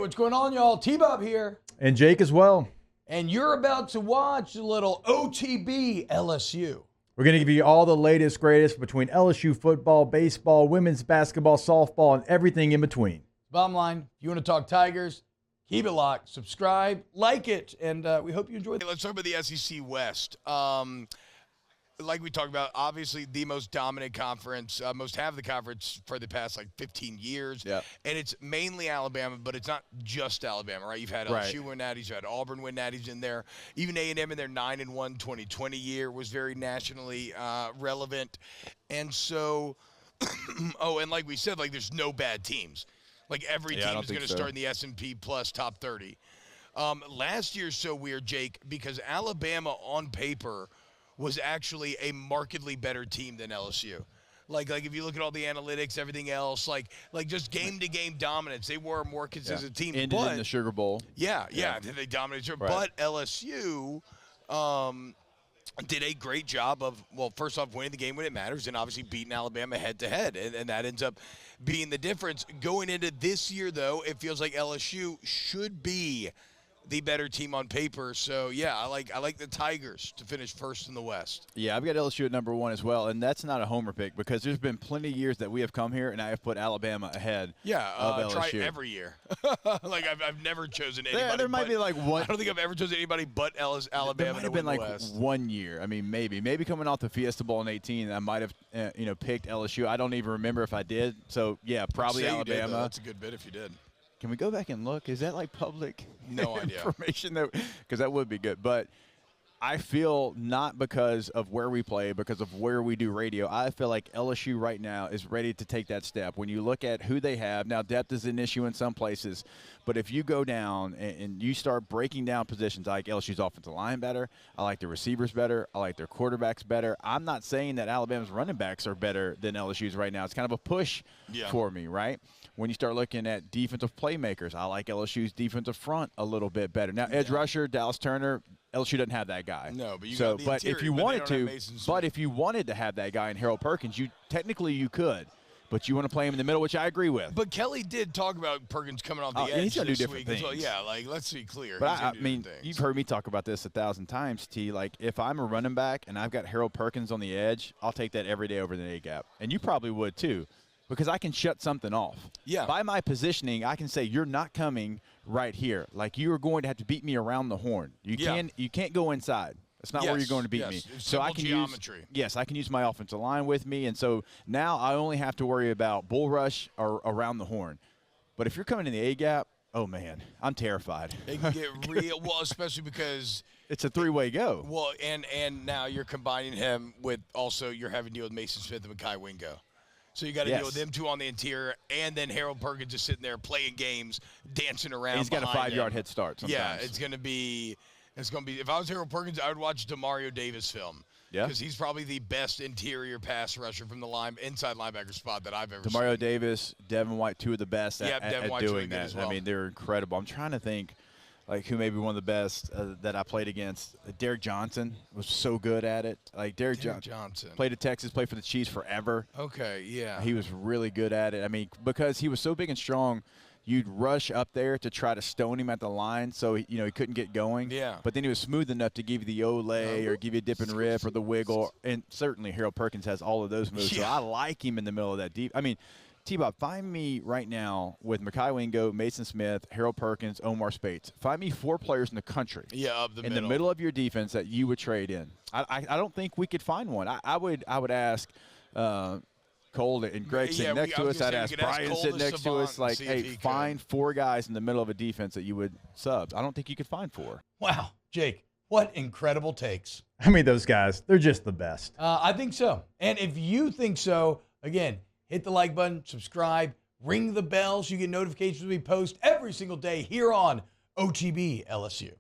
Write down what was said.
what's going on, y'all? T-Bob here. And Jake as well. And you're about to watch a little OTB LSU. We're going to give you all the latest, greatest between LSU football, baseball, women's basketball, softball, and everything in between. Bottom line, if you want to talk Tigers, keep it locked, subscribe, like it, and we hope you enjoy it. Let's talk about the SEC West. Like we talked about, obviously the most dominant conference, most have the conference for the past 15 years. Yeah. And it's mainly Alabama, but it's not just Alabama, right? You've had LSU win natties, you've had Auburn win natties in there. Even A&M in their 9-1 2020 year was very nationally relevant. And so, and like we said, there's no bad teams. Every team is going to start in the S&P plus top 30. Last year's so weird, Jake, because Alabama on paper was actually a markedly better team than LSU. Like if you look at all the analytics, everything else, just game-to-game dominance, they were a more consistent team. Ended in the Sugar Bowl. Yeah, they dominated. Right. But LSU did a great job of, first off, winning the game when it matters and obviously beating Alabama head-to-head, and that ends up being the difference. Going into this year, though, it feels like LSU should be the better team on paper. So, yeah, I like the Tigers to finish first in the West. Yeah, I've got LSU at number 1 as well, and that's not a homer pick because there's been plenty of years that we have come here and I have put Alabama ahead of LSU. Try every year. I've never chosen anybody. There might be one. I don't think I've ever chosen anybody but Alabama. There might have been West. 1 year. I mean, maybe coming off the Fiesta Bowl in 2018, I might have picked LSU. I don't even remember if I did. So yeah, probably Alabama. Did, that's a good bit if you did. Can we go back and look? Is that public no idea information? Because that would be good. But I feel not because of where we play, because of where we do radio. I feel like LSU right now is ready to take that step. When you look at who they have, now depth is an issue in some places, but if you go down and you start breaking down positions, I like LSU's offensive line better. I like their receivers better. I like their quarterbacks better. I'm not saying that Alabama's running backs are better than LSU's right now. It's kind of a push for me, right? When you start looking at defensive playmakers, I like LSU's defensive front a little bit better. Now, edge rusher, Dallas Turner, LSU doesn't have that guy. No, but if you wanted to have that guy in Harold Perkins, you could. But you want to play him in the middle, which I agree with. But Kelly did talk about Perkins coming off the edge. He's going to do different things. Well. Yeah, let's be clear. But I mean, you've heard me talk about this 1,000 times, T. If I'm a running back and I've got Harold Perkins on the edge, I'll take that every day over the A-gap. And you probably would too, because I can shut something off. Yeah. By my positioning, I can say you're not coming right here. You are going to have to beat me around the horn. You can't go inside. That's not where you're going to beat me. So I can geometry. I can use my offensive line with me, and so now I only have to worry about bull rush or around the horn. But if you're coming in the A-gap, oh man, I'm terrified. It can get real, especially because it's a three-way go. Well, and now you're combining him with also you're having to deal with Mason Smith and Mekhi Wingo. So you got to deal with them two on the interior, and then Harold Perkins just sitting there playing games, dancing around. And he's got a 5-yard head start sometimes. Yeah, it's going to be. If I was Harold Perkins, I would watch Demario Davis film. Yeah. Because he's probably the best interior pass rusher from the inside linebacker spot that I've ever seen. Demario Davis, Devin White, two of the best at doing that. As well. I mean, they're incredible. I'm trying to think who may be one of the best that I played against. Derek Johnson was so good at it. Derek Johnson played at Texas, played for the Chiefs forever. Okay, yeah. He was really good at it. I mean, because he was so big and strong, you'd rush up there to try to stone him at the line so he couldn't get going. Yeah. But then he was smooth enough to give you the Olay or give you a dip and rip or the wiggle. And certainly Harold Perkins has all of those moves. Yeah. So I like him in the middle of that deep. I mean, T-Bob, find me right now with Mekhi Wingo, Mason Smith, Harold Perkins, Omar Spates. Find me 4 players in the country in the middle of your defense that you would trade in. I don't think we could find one. I would ask Cole and Greg sitting next to us. I'd ask Brian sitting next to us. Hey, find 4 guys in the middle of a defense that you would sub. I don't think you could find 4. Wow, Jake, what incredible takes. I mean, those guys, they're just the best. I think so. And if you think so, again, hit the like button, subscribe, ring the bell so you get notifications when we post every single day here on OTB LSU.